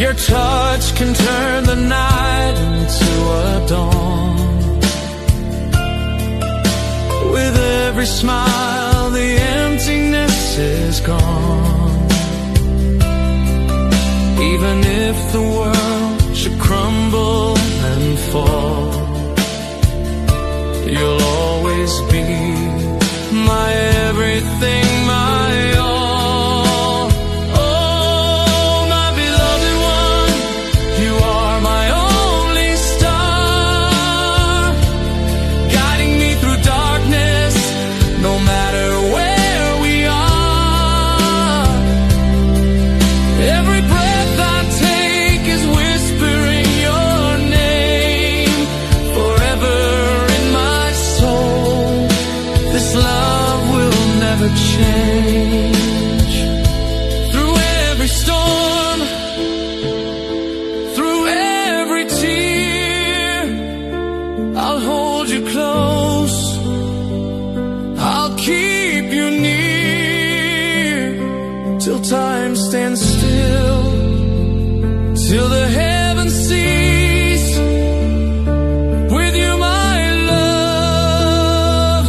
Your touch can turn the night into a dawn. With every smile, the emptiness is gone. Even if the world should crumble and fall, you'll always be my everything, my all. Oh, my beloved one, you are my only star, guiding me through darkness, no matter where we are. Every breath I take is whispering your name, forever in my soul. This love will never change. Through every storm, through every tear, I'll hold you close, I'll keep you near, till time stands still, till the heavens cease. With you, my love,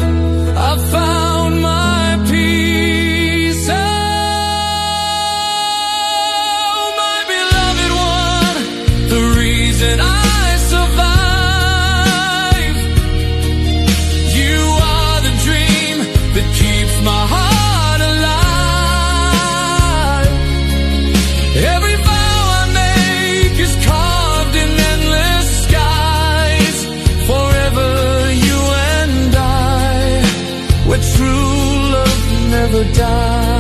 I've found my peace. Oh, my beloved one, the reason I survive. You are the dream that keeps my heart alive. Every vow I make is carved in endless skies. Forever you and I, where true love never dies.